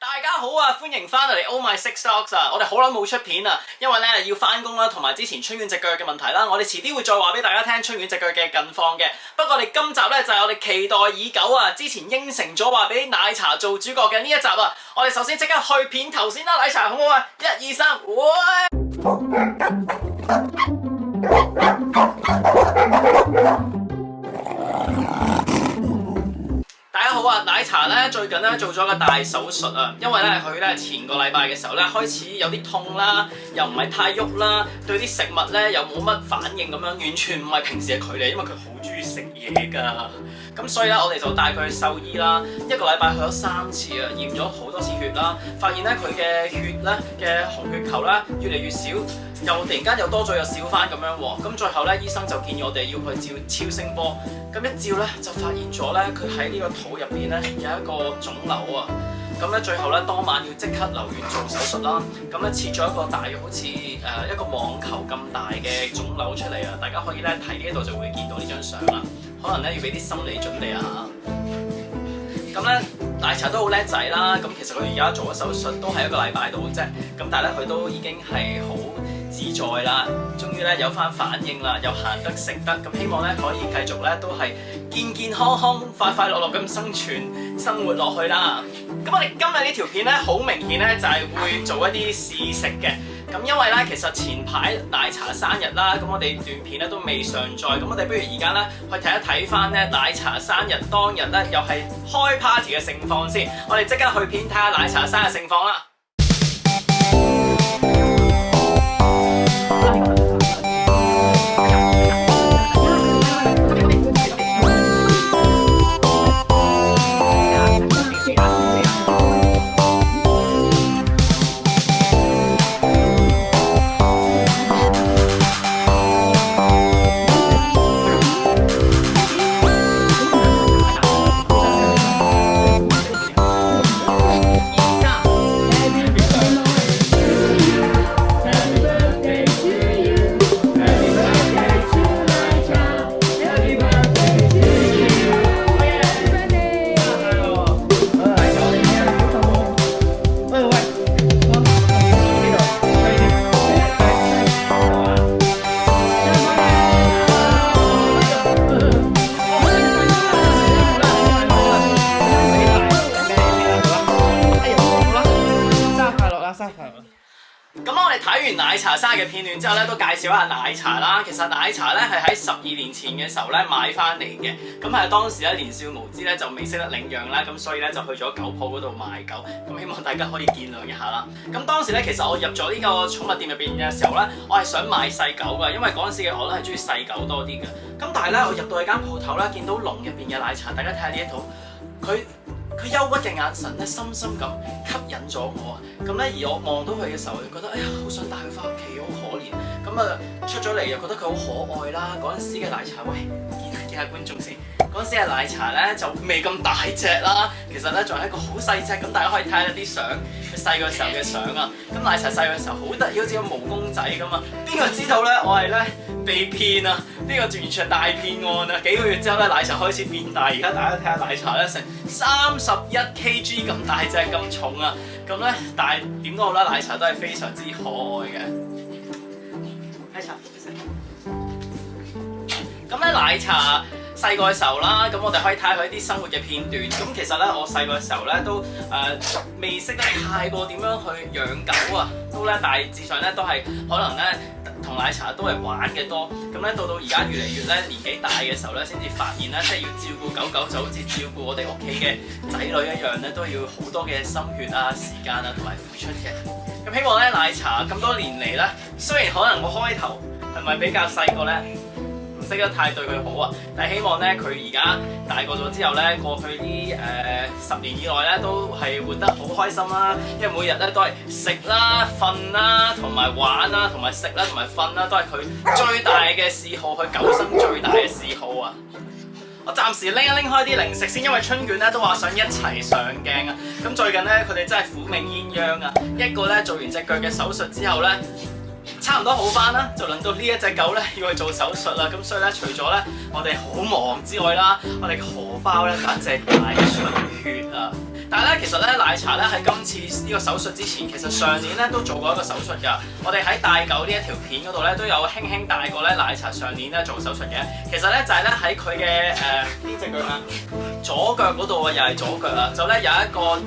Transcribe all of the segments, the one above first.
大家好啊，歡迎翻嚟 Oh My Six Dogs 啊！我哋好耐冇出片啊，因為咧要翻工啦，同埋之前春遠隻腳嘅問題啦，我哋遲啲會再話俾大家聽春遠隻腳嘅近況嘅。不過我哋今集咧就係我哋期待已久啊，之前應承咗話俾奶茶做主角嘅呢一集啊，我哋首先即刻去片頭先啦，奶茶好唔好啊？1、2、3，大家好啊！奶茶咧最近咧做咗個大手術啊，因為咧佢咧前個禮拜嘅時候咧開始有啲痛啦，又唔係太喐啦，對啲食物咧又冇乜反應咁樣，完全唔係平時嘅佢嚟，因為佢好中意食嘢㗎。咁所以咧我哋就帶佢去獸醫啦，一個禮拜去咗3次啊，驗咗好多次血啦，發現咧佢嘅血咧嘅紅血球咧越嚟越少，又突然間又多咗又少翻咁樣喎。咁最後咧醫生就建議我哋要去照超聲波，咁一照咧就發現咗咧佢喺呢個肚入邊咧有一個腫瘤啊。咁咧最後咧當晚要即刻留院做手術啦。咁咧切咗一個大約好似一個網球咁大嘅腫瘤出嚟啊！大家可以咧睇呢度就會見到呢張相啦。可能咧要俾啲心理準備啊嚇。咁咧奶茶都好叻仔啦。咁其實佢而家做咗手術都係一個禮拜到啫。咁但係咧佢都已經係好自在啦，終於咧有翻反應啦，又行得食得。咁希望咧可以繼續咧都係健健康康、快快樂樂咁生活落去啦。咁我哋今日呢條片咧，好明顯咧就係會做一啲試食嘅。咁因為咧，其實前排奶茶生日啦，咁我哋段片咧都未上載。咁我哋不如而家咧去睇一睇翻咧奶茶生日當日咧，又係開 party 嘅盛況先。我哋即刻去片睇下奶茶生日盛況啦。咁我哋睇完奶茶生日嘅片段之後咧，都介紹一下奶茶啦。其實奶茶咧係喺12年前嘅時候咧買翻嚟嘅，咁係當時咧年少無知咧就未識得領養啦，咁所以咧就去咗狗鋪嗰度買狗。咁希望大家可以見諒一下啦。咁當時咧其實我入咗呢個寵物店入邊嘅時候咧，我係想買細狗㗎，因為嗰陣時嘅我咧係中意細狗多啲嘅。咁但係咧我入到去間鋪頭咧，見到籠入邊嘅奶茶，大家睇下呢一套，佢憂鬱嘅眼神咧，深深咁吸引咗我啊！咁咧，而我望到佢嘅時候，就覺得哎呀，好想帶佢翻屋企，好可憐。咁啊，出咗嚟又覺得佢好可愛啦。嗰陣時嘅奶茶，喂，見下觀眾先。嗰陣時嘅奶茶咧就未咁大隻啦，其實咧仲係一個好細隻。咁大家可以睇下啲相，佢細個時候嘅相啊。咁奶茶細個時候好得意，好似個毛公仔咁啊。邊個知道咧？我係咧被騙啊！呢個完全係大騙案啊！幾個月之後咧，奶茶開始變大，而家大家睇下奶茶咧成31 kg 咁大隻咁重啊！咁咧，但係點都好啦，奶茶都係非常之可愛嘅。奶茶，咁咧奶茶細個嘅時候啦，咁我哋可以睇下佢一啲生活嘅片段。咁其實咧，我細個嘅時候咧都未識得太過點樣去養狗啊，都咧大致上咧都係可能咧同奶茶都係玩嘅多。咁咧到而家越嚟越咧年紀大嘅時候咧，先至發現咧，即係要照顧狗狗就好似照顧我哋屋企嘅仔女一樣咧，都要好多嘅心血啊、時間啊同埋付出嘅。咁希望咧奶茶咁多年嚟咧，雖然可能我開頭係咪比較細個咧？識得太對佢好啊！但係希望咧，佢而家大個咗之後咧，過去呢10年以內咧，都係活得好開心啦。因為每日咧都係食啦、瞓啦、同埋玩啦、同埋食啦、同埋瞓啦，都係佢最大嘅嗜好，佢狗生最大嘅嗜好啊！我暫時拎開啲零食先，因為春卷咧都話想一齊上鏡啊！咁最近咧，佢哋真係苦命鴛鴦啊！一個咧做完隻腳嘅手術之後咧，差唔多好翻啦，就輪到呢一隻狗咧要去做手術啦。咁所以咧，除咗咧我哋好忙之外啦，我哋嘅荷包咧簡直係大出血啊！但係咧，其實咧奶茶咧喺今次呢個手術之前，其實上年咧都做過一個手術㗎。我哋喺大狗呢一條片嗰度咧都有輕輕帶過咧奶茶上年咧做手術嘅。其實咧就係咧喺佢嘅邊隻腳啊，左腳嗰度啊，又係左腳啊，就咧有一個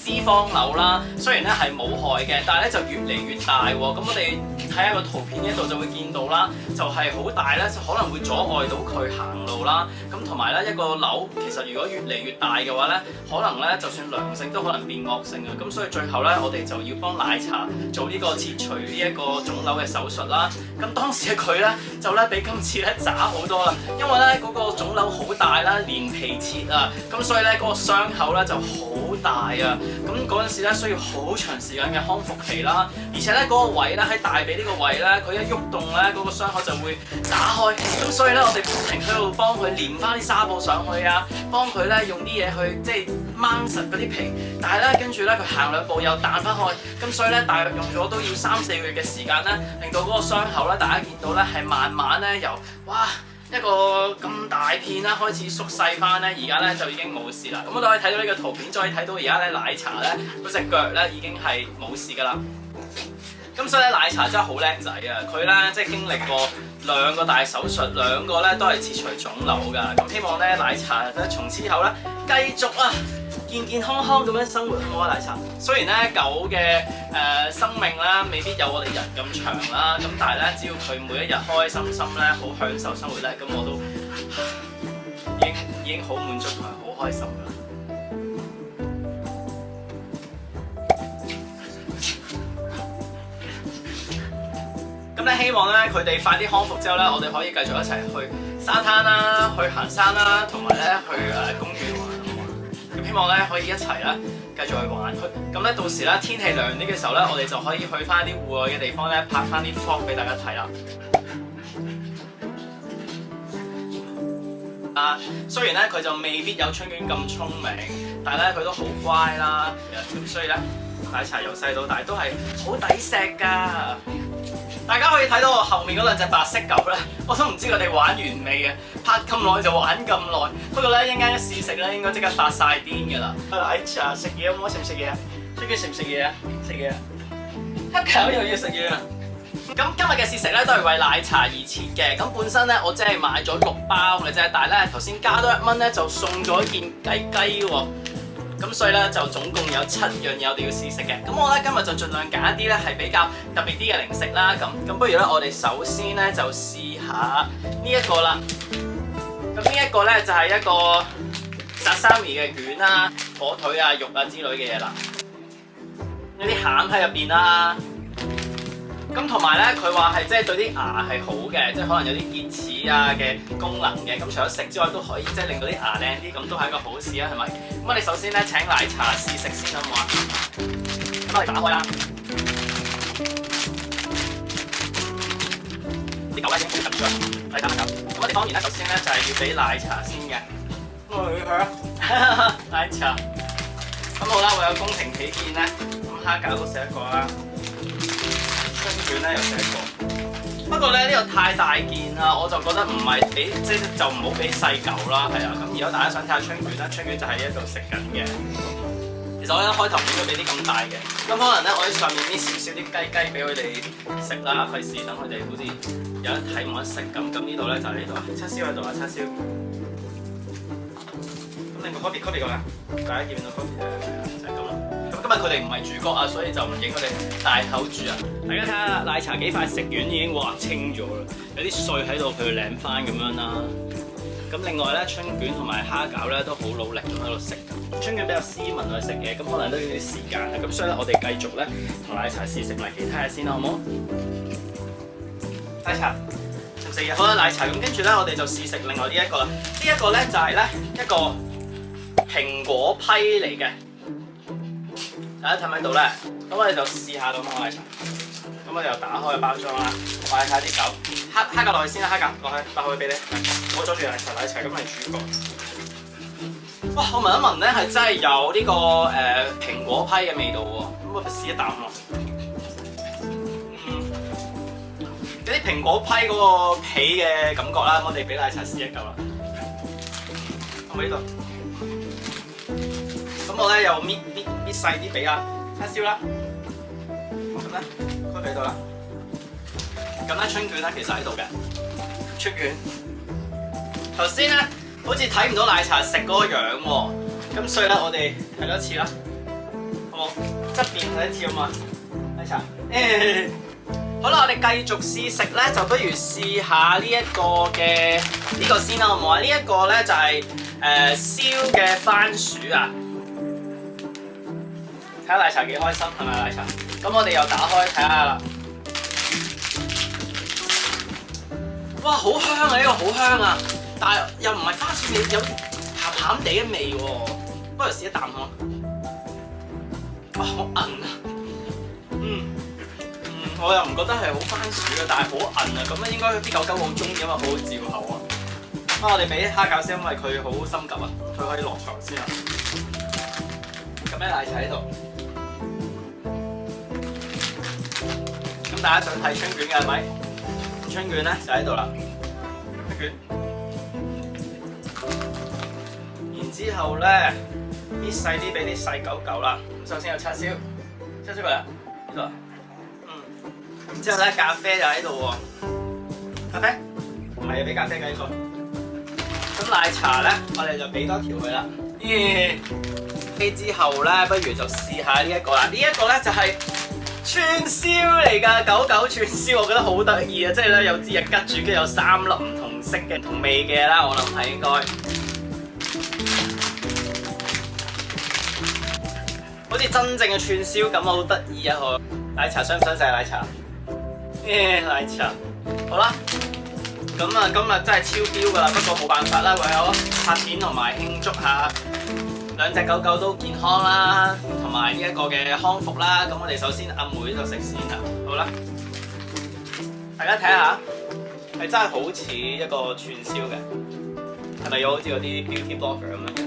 脂肪瘤啦。雖然咧係冇害嘅，但係咧就越嚟越大喎。咁我哋睇下個圖片呢度就會見到啦，就係好大咧，就可能會阻礙到佢行路啦。咁同埋咧一個瘤，其實如果越嚟越大嘅話咧，可能咧就算良性都可能變惡性啊。咁所以最後咧，我哋就要幫奶茶做呢個切除呢一個腫瘤嘅手術啦。咁當時嘅佢咧就咧比今次咧渣好多啦，因為咧嗰個腫瘤好大啦，連皮切啊，咁所以咧嗰個傷口咧就好大啊。咁嗰陣時咧需要好長時間嘅康復期啦，而且咧嗰個位咧喺大髀呢個位咧，佢一喐動咧嗰個傷口就會打開。咁所以咧我哋不停喺度幫佢連翻啲紗布上去啊，幫佢咧用啲嘢去即係掹實嗰啲皮，但係咧跟住咧佢行兩步又彈翻開，咁所以咧大約用咗都要3-4個月嘅時間咧，令到嗰個傷口咧大家見到咧係慢慢咧由哇一個咁大片啦開始縮細翻咧，而家咧就已經冇事啦。咁我哋可以睇到呢個圖片，再睇到而家咧奶茶咧嗰隻腳咧已經係冇事㗎啦。咁所以咧奶茶真係好叻仔啊！佢咧即係經歷過2個大手術，2個咧都係切除腫瘤㗎。咁希望咧奶茶咧從此後咧繼續啊健健康康咁樣生活，好唔好啊？奶茶雖然咧狗嘅生命啦未必有我哋人咁長啦，咁但係咧只要佢每一日開開心心咧，好享受生活咧，咁我都已經好滿足同埋好開心㗎啦。咁咧希望咧佢哋快啲康復之後咧，我哋可以繼續一齊去沙灘啦，去行山啦，同埋咧去公園玩。咁希望咧可以一齊咧繼續去玩。咁咧到時咧天氣涼啲嘅時候咧，我哋就可以去翻啲戶外嘅地方咧拍翻啲 vlog 俾大家睇啦。雖然咧佢就未必有春卷咁聰明，但係咧佢都好乖啦。咁所以咧奶茶由細到大都係好抵錫㗎。大家可以睇到我後面嗰2隻白色狗咧，我都唔知佢哋玩完未嘅，拍咁耐就玩咁耐。不過咧一陣間一試食咧，應該即刻發晒癲㗎啦！奶茶食嘢，可唔可以食唔食嘢啊？春卷食唔食嘢啊？食嘢啊！黑狗又要食嘢啊！咁今日嘅試食咧都係為奶茶而設嘅。咁本身咧我只係買咗6包嘅啫，但係咧頭先加多1蚊咧就送咗一件雞喎。咁所以咧就總共有7樣嘢我哋要試食嘅。咁我咧今日就盡量揀一啲咧係比較特別啲嘅零食啦。咁不如咧我哋首先咧就試下呢一個啦。咁呢一個咧就係一個沙沙米嘅卷啦、火腿啊、肉啊之類嘅嘢啦。有啲餡喺入邊啦。咁同埋咧，佢話係即係對啲牙係好嘅，即係可能有啲潔齒啊嘅功能嘅。咁除咗食之外，都可以即係令到啲牙靚啲，咁都係一個好事啊，係咪？咁我哋首先咧請奶茶試食先好唔好啊？咁我哋打開啦。啲狗咧已經好緊張，嚟打下狗。咁我哋當然咧，首先咧就係要俾奶茶先嘅。奶茶。咁好啦，為咗公平起見咧，咁蝦餃都食一個啦。春卷咧又食過，不過咧呢個太大件啦，我就覺得唔係俾即係就唔好俾細狗啦，係啊。咁如果大家想睇下春卷咧，春卷就喺呢一度食緊嘅。其實我一開頭唔應該俾啲咁大嘅，咁可能咧我喺上面啲少少啲雞俾佢哋食啦，費事等佢哋好似有得睇冇得食咁。咁呢度咧就係呢度啊，叉燒喺度啊，叉燒。咁另外 coffee 過嚟，大家見唔見到 coffee 就係咁啦。今日佢哋唔係主角啊，所以就唔影佢哋大口住啊！大家睇下奶茶幾塊食完已經哇清咗啦，有啲碎喺度，佢要舐翻咁樣啦。咁另外咧，春卷同埋蝦餃咧都好努力咁喺度食㗎。春卷比較斯文去食嘢，咁可能都要啲時間啊。咁所以咧，我哋繼續咧同奶茶試食埋其他嘢先啦，好唔好？奶茶食唔食嘢？好啦，奶茶咁跟住咧，我哋就試食另外呢一個啦。呢一個咧就係咧一個蘋果批嚟嘅。大家睇唔睇到咧？咁我哋就試下咁啊奶茶。咁我哋就打開個包裝啦，擺下啲狗，蝦餃落去先啦，蝦餃落去俾你。我阻住奶茶咁係主角。哇！我聞一聞咧，係真係有呢個蘋果批嘅味道喎。咁我試一啖咯。有啲蘋果批嗰個皮嘅感覺啦。咁我哋俾奶茶試一嚿啦。咁喺呢度。咁咁我咧又搣細啲俾啊叉燒啦。咁咧開俾到啦。咁咧春卷咧其實喺度嘅春卷。頭先咧好似睇唔到奶茶食嗰個樣喎，咁所以咧我哋睇多次啦，好冇？側邊睇一次好嘛？奶茶。好啦，我哋繼續試食咧，就不如試下呢一個嘅呢個先啦，好唔好啊？呢一個咧就係燒嘅番薯啊！睇下奶茶幾開心係咪奶茶？咁我哋又打開睇下啦。哇，好香啊！呢個好香啊！但係又唔係番薯味，有啲鹹鹹地嘅味喎。不如試一啖呵。哇，好韌啊！我又唔覺得係好番薯嘅，但係好韌啊！咁咧應該啲狗狗好中意，因為好好嚼口啊！我哋俾蝦餃先，因為佢好心急啊，佢可以落床先啊。咁咧奶茶喺度，咁大家想睇春卷嘅係咪？春卷咧就喺度啦，春卷。然之後咧搣細啲俾啲細狗狗啦。首先有叉燒，叉燒過嚟呢度。然之後咧，咖啡就喺度喎。咖啡唔係俾咖啡嘅呢個。咁奶茶咧，我哋就俾多條佢啦。之後咧，不如就試下呢一個啦。呢一個咧就係串燒嚟㗎，狗狗串燒，我覺得好得意啊！即係咧有支嘢拮住，跟住有3粒唔同色嘅唔同味嘅啦，我諗係應該。好似真正嘅串燒咁啊，好得意啊！奶茶想唔想食奶茶？奶茶，好啦，咁啊今日真係超標㗎啦，不過冇辦法啦，唯有拍片同埋慶祝下2隻狗狗都健康啦，同埋呢一個嘅康復啦。咁我哋首先阿妹就食先啦，好啦，大家睇下，係真係好似一個串燒嘅，係咪有好似嗰啲 beauty blogger 咁樣嘅？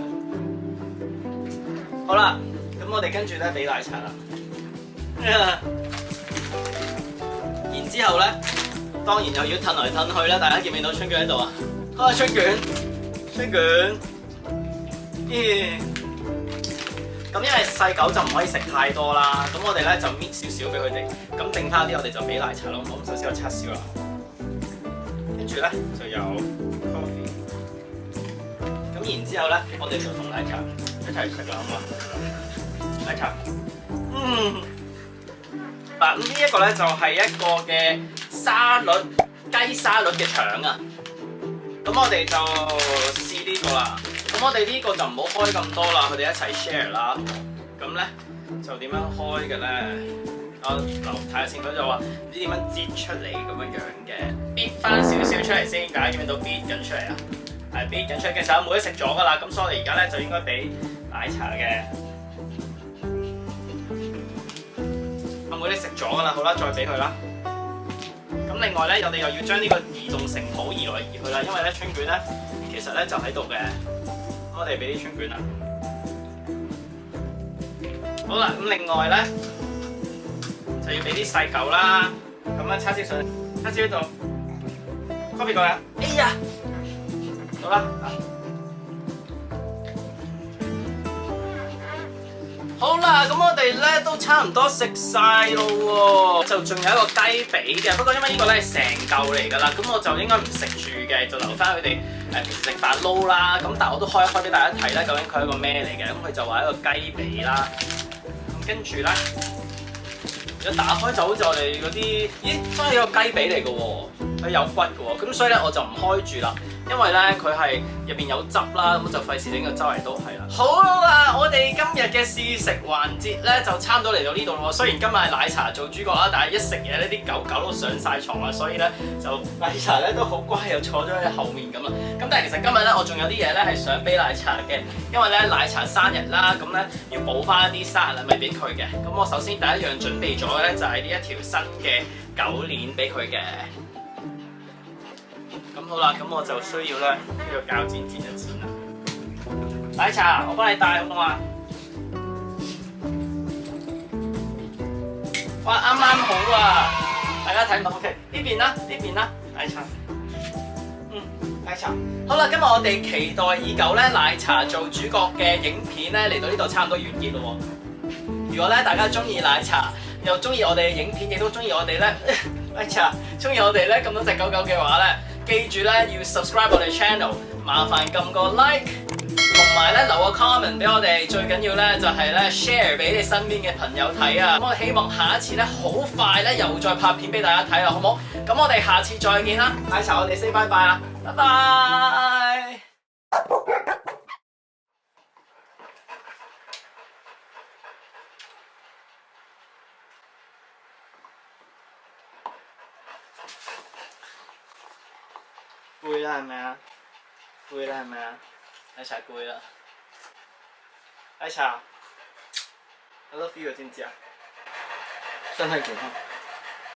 好啦，咁我哋跟住咧俾奶茶啦。然之後咧，當然又要褪來褪去啦。大家見唔見到春卷喺度啊？啊，春卷，春卷，咁因為細狗就唔可以食太多啦，咁我哋咧就搣少少俾佢哋，咁剩翻啲我哋就俾奶茶咯。咁首先有叉燒啦，跟住咧就有 coffee， 咁然之後咧我哋就同奶茶一齊食啦，好嘛？奶茶，嗱，咁呢一個咧就係一個嘅沙律雞沙律嘅腸啊，咁我哋就試呢個啦。咁我哋呢個就唔好開咁多啦，佢哋一齊 share 啦。咁咧就點樣開嘅咧？我睇下先，佢就話唔知點樣擠出嚟咁樣樣嘅，搣翻少少出嚟先，大家見唔見到搣緊出嚟啊？係搣緊出嚟嘅時候，妹都食咗噶啦，咁所以我哋而家咧就應該俾奶茶嘅。阿妹你食咗噶啦，好啦，再俾佢啦。咁另外咧，我哋又要將呢個移動城堡移來移去啦，因為咧春卷咧其實咧就喺度嘅。我哋俾啲春卷啦。好啦，咁另外咧就要俾啲細狗啦。咁樣叉燒上，叉燒呢度，copy 過嚟啊！哎呀，好啦。好啦，咁我哋咧都差唔多食晒咯喎，就仲有一個雞髀嘅，不過因為呢個咧係成嚿嚟㗎啦，咁我就應該唔食住嘅，就留翻佢哋平時食飯撈啦。咁但係我都開一開俾大家睇咧，究竟佢係一個咩嚟嘅？咁佢就話一個雞髀啦。咁跟住咧，一打開就好似我哋嗰啲，咦，真係一個雞髀嚟嘅喎，佢有骨嘅喎。咁所以咧我就唔開住啦。因為咧佢係入邊有汁啦，咁就費事整個周圍都係啦。好啦，我哋今日嘅試食環節咧就差唔多嚟到呢度咯。雖然今日係奶茶做主角啦，但係一食嘢咧啲狗狗都上晒床啦，所以咧就奶茶咧都好乖，又坐咗喺後面咁啊。咁但係其實今日咧我仲有啲嘢咧係想俾奶茶嘅，因為咧奶茶生日啦，咁咧要補翻一啲生日禮物俾佢嘅。咁我首先第一樣準備咗嘅咧就係呢一條新嘅狗鏈俾佢嘅。咁好啦，咁我就需要咧呢個鉸剪剪一剪啦。奶茶，我幫你戴好唔好啊？哇，啱啱好啊！大家睇唔到 ？OK， 呢邊啦，呢邊啦，奶茶。奶茶。好啦，今日我哋期待已久咧，奶茶做主角嘅影片咧嚟到呢度差唔多完結咯喎。如果咧大家中意奶茶，又中意我哋嘅影片，亦都中意我哋咧奶茶，中意我哋咧咁多隻狗狗嘅話咧，記住咧要 subscribe 我哋 channel， 麻煩撳個 like， 同埋咧留個 comment 俾我哋，最緊要咧就係咧 share 俾你身邊嘅朋友睇啊！咁我希望下一次咧好快咧又再拍片俾大家睇啦，好唔好？咁我哋下次再見啦，奶茶我哋 say 拜拜啦，拜拜。攰啦係咪啊？攰啦係咪啊？奶茶攰啦。奶茶，I love you 知唔知啊？身體健康。